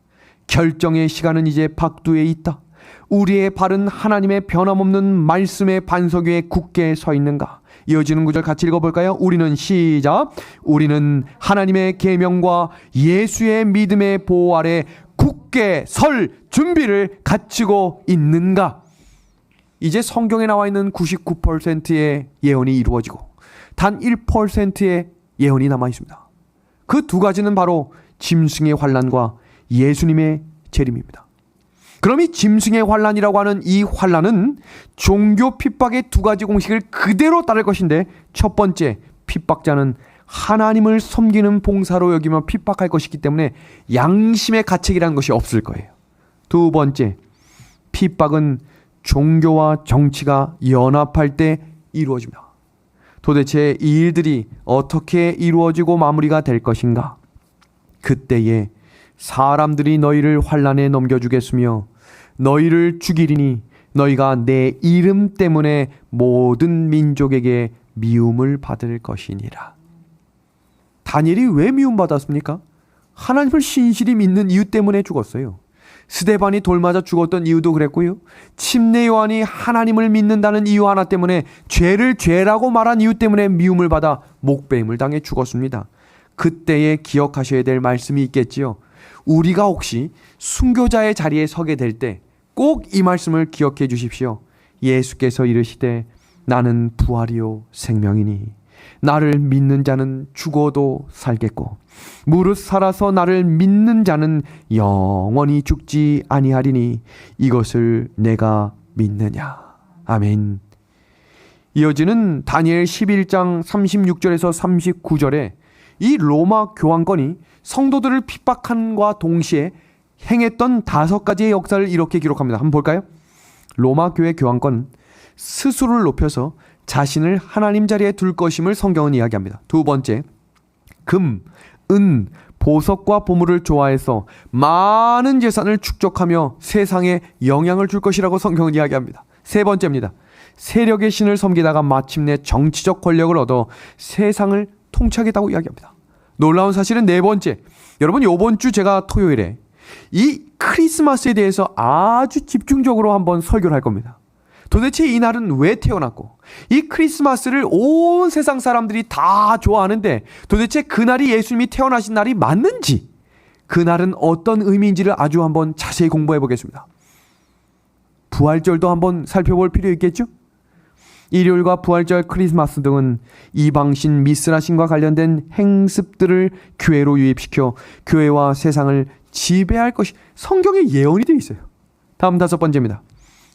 결정의 시간은 이제 박두에 있다. 우리의 발은 하나님의 변함없는 말씀의 반석 위에 굳게 서 있는가? 이어지는 구절 같이 읽어볼까요? 우리는 시작. 우리는 하나님의 계명과 예수의 믿음의 보호 아래 굳게 설 준비를 갖추고 있는가? 이제 성경에 나와 있는 99%의 예언이 이루어지고 단 1%의 예언이 남아 있습니다. 그 두 가지는 바로 짐승의 환난과 예수님의 재림입니다. 그럼 이 짐승의 환난이라고 하는 이 환난은 종교 핍박의 두 가지 공식을 그대로 따를 것인데, 첫 번째, 핍박자는 하나님을 섬기는 봉사로 여기며 핍박할 것이기 때문에 양심의 가책이라는 것이 없을 거예요. 두 번째, 핍박은 종교와 정치가 연합할 때 이루어집니다. 도대체 이 일들이 어떻게 이루어지고 마무리가 될 것인가? 그때에 사람들이 너희를 환난에 넘겨주겠으며 너희를 죽이리니 너희가 내 이름 때문에 모든 민족에게 미움을 받을 것이니라. 다니엘이 왜 미움받았습니까? 하나님을 신실히 믿는 이유 때문에 죽었어요. 스데반이 돌 맞아 죽었던 이유도 그랬고요. 침례 요한이 하나님을 믿는다는 이유 하나 때문에 죄를 죄라고 말한 이유 때문에 미움을 받아 목배임을 당해 죽었습니다. 그때에 기억하셔야 될 말씀이 있겠지요. 우리가 혹시 순교자의 자리에 서게 될 때 꼭 이 말씀을 기억해 주십시오. 예수께서 이르시되 나는 부활이요 생명이니 나를 믿는 자는 죽어도 살겠고 무릇 살아서 나를 믿는 자는 영원히 죽지 아니하리니 이것을 내가 믿느냐. 아멘. 이어지는 다니엘 11장 36절에서 39절에 이 로마 교황권이 성도들을 핍박함과 동시에 행했던 5가지의 역사를 이렇게 기록합니다. 한번 볼까요? 로마 교회 교황권 스스로를 높여서 자신을 하나님 자리에 둘 것임을 성경은 이야기합니다. 두 번째, 금, 은, 보석과 보물을 좋아해서 많은 재산을 축적하며 세상에 영향을 줄 것이라고 성경은 이야기합니다. 세 번째입니다. 세력의 신을 섬기다가 마침내 정치적 권력을 얻어 세상을 통치하겠다고 이야기합니다. 놀라운 사실은 네 번째, 여러분 이번 주 제가 토요일에 이 크리스마스에 대해서 아주 집중적으로 한번 설교를 할 겁니다. 도대체 이 날은 왜 태어났고 이 크리스마스를 온 세상 사람들이 다 좋아하는데 도대체 그날이 예수님이 태어나신 날이 맞는지, 그날은 어떤 의미인지를 아주 한번 자세히 공부해 보겠습니다. 부활절도 한번 살펴볼 필요 있겠죠? 일요일과 부활절, 크리스마스 등은 이방신 미스라신과 관련된 행습들을 교회로 유입시켜 교회와 세상을 지배할 것이 성경에 예언이 되어 있어요. 다음 5번째입니다.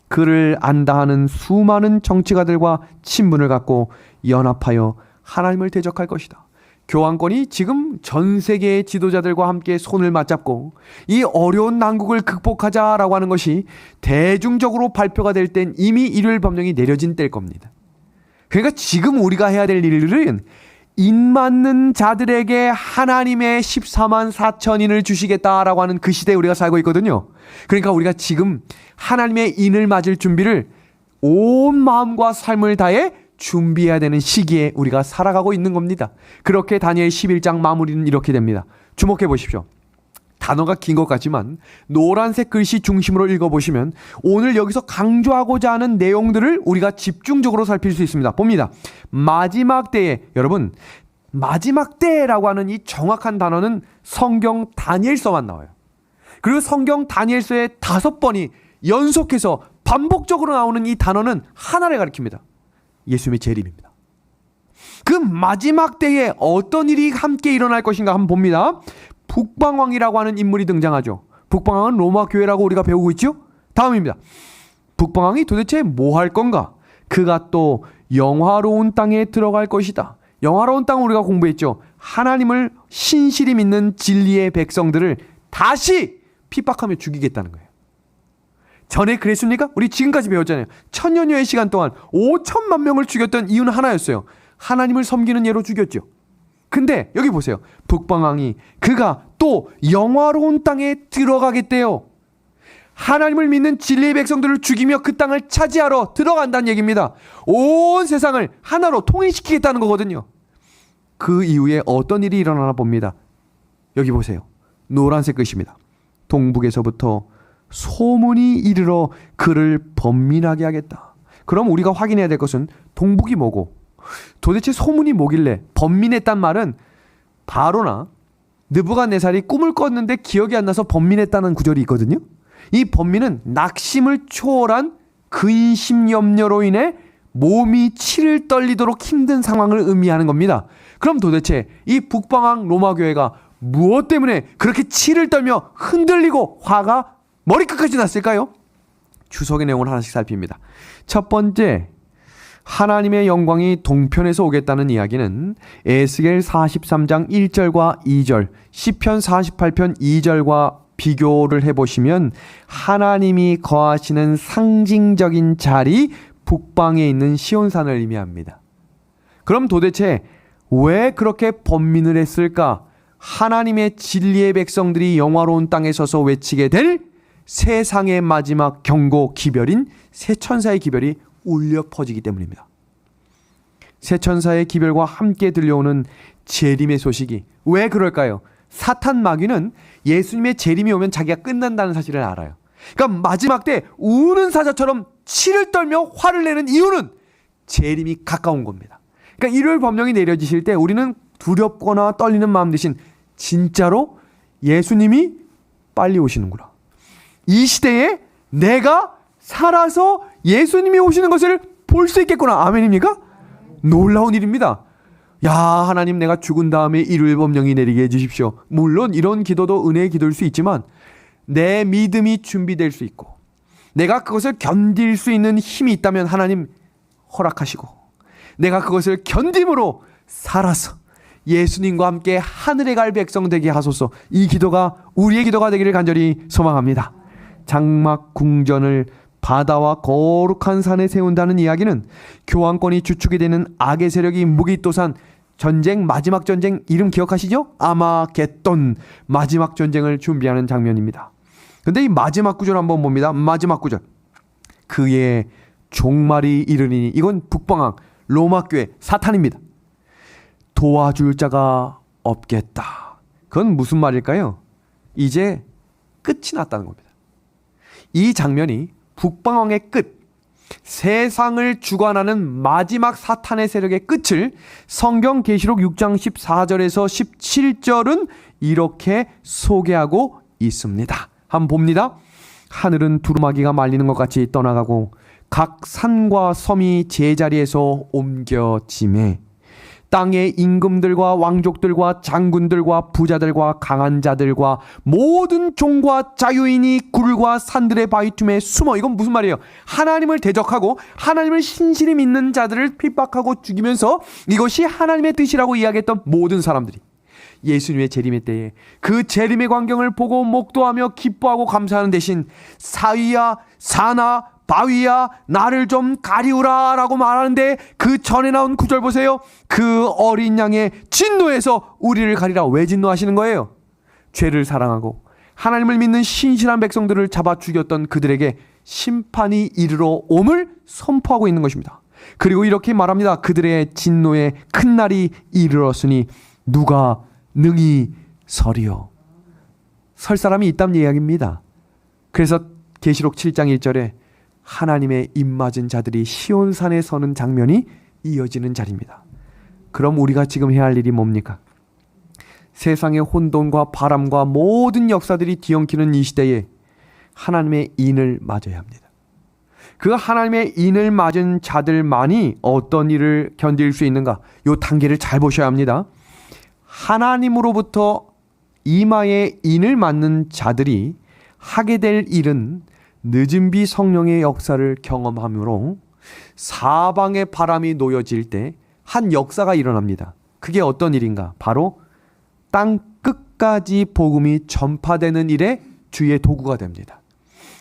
그를 안다 하는 수많은 정치가들과 친분을 갖고 연합하여 하나님을 대적할 것이다. 교황권이 지금 전 세계의 지도자들과 함께 손을 맞잡고 이 어려운 난국을 극복하자라고 하는 것이 대중적으로 발표가 될 땐 이미 일요일 법령이 내려진 때일 겁니다. 그러니까 지금 우리가 해야 될 일은 인맞는 자들에게 하나님의 14만 4천인을 주시겠다라고 하는 그 시대에 우리가 살고 있거든요. 그러니까 우리가 지금 하나님의 인을 맞을 준비를 온 마음과 삶을 다해 준비해야 되는 시기에 우리가 살아가고 있는 겁니다. 그렇게 다니엘 11장 마무리는 이렇게 됩니다. 주목해 보십시오. 단어가 긴 것 같지만 노란색 글씨 중심으로 읽어보시면 오늘 여기서 강조하고자 하는 내용들을 우리가 집중적으로 살필 수 있습니다. 봅니다. 마지막 때에, 여러분 마지막 때라고 하는 이 정확한 단어는 성경 다니엘서만 나와요. 그리고 성경 다니엘서의 5번이 연속해서 반복적으로 나오는 이 단어는 하나를 가리킵니다. 예수님의 재림입니다. 그 마지막 때에 어떤 일이 함께 일어날 것인가 한번 봅니다. 북방왕이라고 하는 인물이 등장하죠. 북방왕은 로마 교회라고 우리가 배우고 있죠. 다음입니다. 북방왕이 도대체 뭐 할 건가? 그가 또 영화로운 땅에 들어갈 것이다. 영화로운 땅을 우리가 공부했죠. 하나님을 신실히 믿는 진리의 백성들을 다시 핍박하며 죽이겠다는 거예요. 전에 그랬습니까? 우리 지금까지 배웠잖아요. 1000년여의 시간 동안 5천만 명을 죽였던 이유는 하나였어요. 하나님을 섬기는 예로 죽였죠. 근데 여기 보세요. 북방왕이 그가 또 영화로운 땅에 들어가겠대요. 하나님을 믿는 진리의 백성들을 죽이며 그 땅을 차지하러 들어간다는 얘기입니다. 온 세상을 하나로 통일시키겠다는 거거든요. 그 이후에 어떤 일이 일어나나 봅니다. 여기 보세요. 노란색 글씨입니다. 동북에서부터 소문이 이르러 그를 번민하게 하겠다. 그럼 우리가 확인해야 될 것은 동북이 뭐고 도대체 소문이 뭐길래 번민했단 말은 바로나 느부갓네살이 꿈을 꿨는데 기억이 안 나서 번민했다는 구절이 있거든요. 이 번민은 낙심을 초월한 근심 염려로 인해 몸이 치를 떨리도록 힘든 상황을 의미하는 겁니다. 그럼 도대체 이 북방왕 로마 교회가 무엇 때문에 그렇게 치를 떨며 흔들리고 화가 머리끝까지 났을까요? 주석의 내용을 하나씩 살핍니다. 첫 번째, 하나님의 영광이 동편에서 오겠다는 이야기는 에스겔 43장 1절과 2절, 시편 48편 2절과 비교를 해보시면 하나님이 거하시는 상징적인 자리 북방에 있는 시온산을 의미합니다. 그럼 도대체 왜 그렇게 번민을 했을까? 하나님의 진리의 백성들이 영화로운 땅에 서서 외치게 될 세상의 마지막 경고 기별인 새 천사의 기별이 울려 퍼지기 때문입니다. 새 천사의 기별과 함께 들려오는 재림의 소식이 왜 그럴까요? 사탄 마귀는 예수님의 재림이 오면 자기가 끝난다는 사실을 알아요. 그러니까 마지막 때 우는 사자처럼 치를 떨며 화를 내는 이유는 재림이 가까운 겁니다. 그러니까 일요일 법령이 내려지실 때 우리는 두렵거나 떨리는 마음 대신 진짜로 예수님이 빨리 오시는구나. 이 시대에 내가 살아서 예수님이 오시는 것을 볼 수 있겠구나. 아멘입니까? 놀라운 일입니다. 야, 하나님, 내가 죽은 다음에 일요일 법령이 내리게 해주십시오. 물론 이런 기도도 은혜의 기도일 수 있지만 내 믿음이 준비될 수 있고 내가 그것을 견딜 수 있는 힘이 있다면 하나님 허락하시고 내가 그것을 견딤으로 살아서 예수님과 함께 하늘에 갈 백성 되게 하소서. 이 기도가 우리의 기도가 되기를 간절히 소망합니다. 장막 궁전을 바다와 거룩한 산에 세운다는 이야기는 교황권이 주축이 되는 악의 세력이 무기또산 전쟁, 마지막 전쟁 이름 기억하시죠? 아마겟돈, 마지막 전쟁을 준비하는 장면입니다. 근데 이 마지막 구절 한번 봅니다. 마지막 구절. 그의 종말이 이르리니, 이건 북방왕 로마 교회 사탄입니다. 도와줄 자가 없겠다. 그건 무슨 말일까요? 이제 끝이 났다는 겁니다. 이 장면이 북방왕의 끝, 세상을 주관하는 마지막 사탄의 세력의 끝을 성경 계시록 6장 14절에서 17절은 이렇게 소개하고 있습니다. 한번 봅니다. 하늘은 두루마기가 말리는 것 같이 떠나가고 각 산과 섬이 제자리에서 옮겨짐에 땅의 임금들과 왕족들과 장군들과 부자들과 강한 자들과 모든 종과 자유인이 굴과 산들의 바위틈에 숨어. 이건 무슨 말이에요? 하나님을 대적하고 하나님을 신실히 믿는 자들을 핍박하고 죽이면서 이것이 하나님의 뜻이라고 이야기했던 모든 사람들이 예수님의 재림의 때에 그 재림의 광경을 보고 목도하며 기뻐하고 감사하는 대신 사위야, 사나, 바위야, 나를 좀 가리우라 라고 말하는데 그 전에 나온 구절 보세요. 그 어린 양의 진노에서 우리를 가리라. 왜 진노하시는 거예요? 죄를 사랑하고 하나님을 믿는 신실한 백성들을 잡아 죽였던 그들에게 심판이 이르러 옴을 선포하고 있는 것입니다. 그리고 이렇게 말합니다. 그들의 진노의 큰 날이 이르렀으니 누가 능히 서리요. 설 사람이 있다는 이야기입니다. 그래서 계시록 7장 1절에 하나님의 입맞은 자들이 시온산에 서는 장면이 이어지는 자리입니다. 그럼 우리가 지금 해야 할 일이 뭡니까? 세상의 혼돈과 바람과 모든 역사들이 뒤엉키는 이 시대에 하나님의 인을 맞아야 합니다. 그 하나님의 인을 맞은 자들만이 어떤 일을 견딜 수 있는가? 이 단계를 잘 보셔야 합니다. 하나님으로부터 이마에 인을 맞는 자들이 하게 될 일은 늦은 비 성령의 역사를 경험함으로 사방의 바람이 놓여질 때 한 역사가 일어납니다. 그게 어떤 일인가? 바로 땅 끝까지 복음이 전파되는 일에 주의 도구가 됩니다.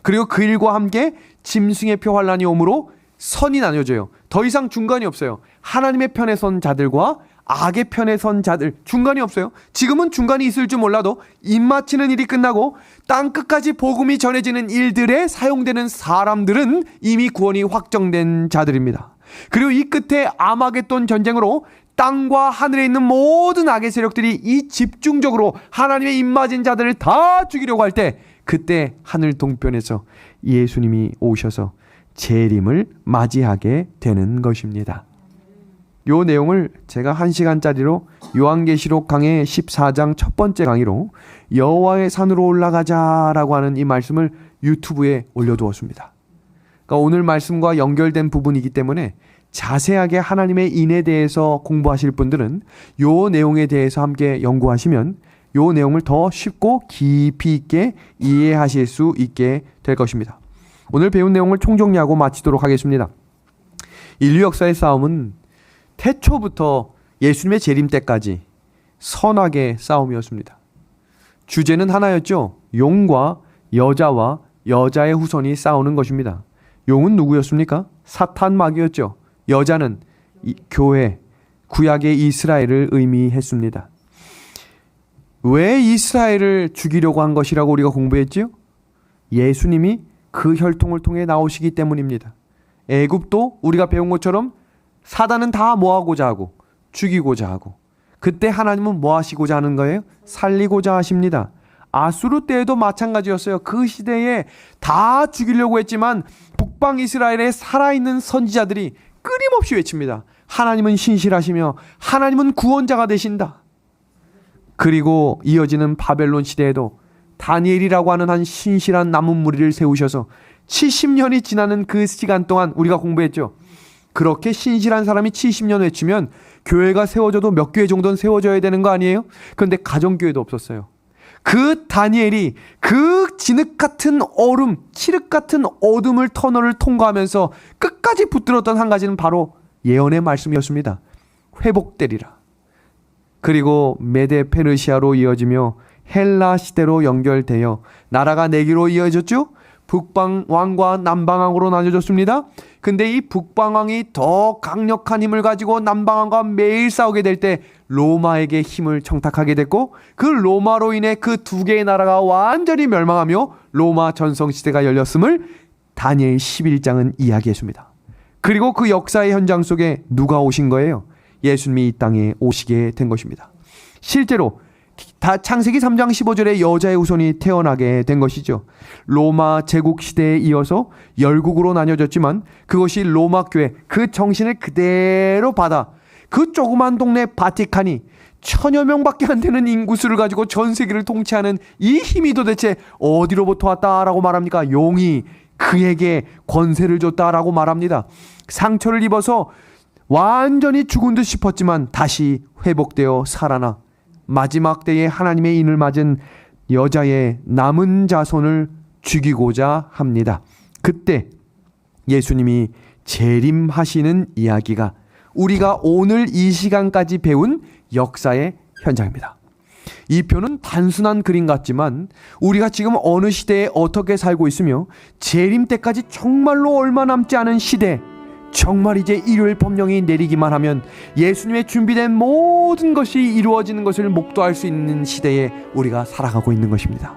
그리고 그 일과 함께 짐승의 표 환란이 오므로 선이 나뉘어져요. 더 이상 중간이 없어요. 하나님의 편에 선 자들과 악의 편에 선 자들, 중간이 없어요. 지금은 중간이 있을 줄 몰라도 입맞히는 일이 끝나고 땅 끝까지 복음이 전해지는 일들에 사용되는 사람들은 이미 구원이 확정된 자들입니다. 그리고 이 끝에 아마겟돈 전쟁으로 땅과 하늘에 있는 모든 악의 세력들이 이 집중적으로 하나님의 입맞은 자들을 다 죽이려고 할 때, 그때 하늘 동편에서 예수님이 오셔서 재림을 맞이하게 되는 것입니다. 요 내용을 제가 1시간짜리로 요한계시록 강의 14장 첫 번째 강의로 여호와의 산으로 올라가자라고 하는 이 말씀을 유튜브에 올려두었습니다. 그러니까 오늘 말씀과 연결된 부분이기 때문에 자세하게 하나님의 인에 대해서 공부하실 분들은 요 내용에 대해서 함께 연구하시면 요 내용을 더 쉽고 깊이 있게 이해하실 수 있게 될 것입니다. 오늘 배운 내용을 총정리하고 마치도록 하겠습니다. 인류 역사의 싸움은 태초부터 예수님의 재림 때까지 선악의 싸움이었습니다. 주제는 하나였죠. 용과 여자와 여자의 후손이 싸우는 것입니다. 용은 누구였습니까? 사탄 마귀였죠. 여자는 교회, 구약의 이스라엘을 의미했습니다. 왜 이스라엘을 죽이려고 한 것이라고 우리가 공부했지요? 예수님이 그 혈통을 통해 나오시기 때문입니다. 애굽도 우리가 배운 것처럼 사단은 다 뭐 하고자 하고 죽이고자 하고, 그때 하나님은 뭐 하시고자 하는 거예요? 살리고자 하십니다. 아수르 때에도 마찬가지였어요. 그 시대에 다 죽이려고 했지만 북방 이스라엘의 살아있는 선지자들이 끊임없이 외칩니다. 하나님은 신실하시며 하나님은 구원자가 되신다. 그리고 이어지는 바벨론 시대에도 다니엘이라고 하는 한 신실한 남은 무리를 세우셔서 70년이 지나는 그 시간 동안 우리가 공부했죠. 그렇게 신실한 사람이 70년 외치면 교회가 세워져도 몇 교회 정도는 세워져야 되는 거 아니에요? 그런데 가정교회도 없었어요. 그 다니엘이 그 진흙 같은 얼음, 칠흑 같은 어둠을 터널을 통과하면서 끝까지 붙들었던 한 가지는 바로 예언의 말씀이었습니다. 회복되리라. 그리고 메데 페르시아로 이어지며 헬라 시대로 연결되어 나라가 네 개로 이어졌죠. 북방왕과 남방왕으로 나뉘어졌습니다. 근데 이 북방왕이 더 강력한 힘을 가지고 남방왕과 매일 싸우게 될 때 로마에게 힘을 청탁하게 됐고, 그 로마로 인해 그 두 개의 나라가 완전히 멸망하며 로마 전성시대가 열렸음을 다니엘 11장은 이야기했습니다. 그리고 그 역사의 현장 속에 누가 오신 거예요? 예수님이 이 땅에 오시게 된 것입니다. 실제로 창세기 3장 15절에 여자의 후손이 태어나게 된 것이죠. 로마 제국 시대에 이어서 열국으로 나뉘어졌지만 그것이 로마 교회 그 정신을 그대로 받아 그 조그만 동네 바티칸이 1000여 명밖에 안 되는 인구수를 가지고 전 세계를 통치하는 이 힘이 도대체 어디로부터 왔다라고 말합니까? 용이 그에게 권세를 줬다라고 말합니다. 상처를 입어서 완전히 죽은 듯 싶었지만 다시 회복되어 살아나 마지막 때에 하나님의 인을 맞은 여자의 남은 자손을 죽이고자 합니다. 그때 예수님이 재림하시는 이야기가 우리가 오늘 이 시간까지 배운 역사의 현장입니다. 이 표는 단순한 그림 같지만 우리가 지금 어느 시대에 어떻게 살고 있으며 재림 때까지 정말로 얼마 남지 않은 시대, 정말 이제 일요일 법령이 내리기만 하면 예수님의 준비된 모든 것이 이루어지는 것을 목도할 수 있는 시대에 우리가 살아가고 있는 것입니다.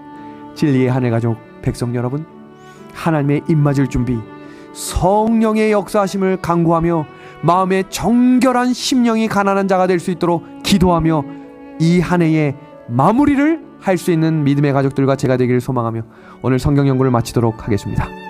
진리의 하늘 가족 백성 여러분, 하나님의 입맞을 준비, 성령의 역사하심을 간구하며 마음에 정결한 심령이 가난한 자가 될 수 있도록 기도하며 이 한 해의 마무리를 할 수 있는 믿음의 가족들과 제가 되기를 소망하며 오늘 성경 연구를 마치도록 하겠습니다.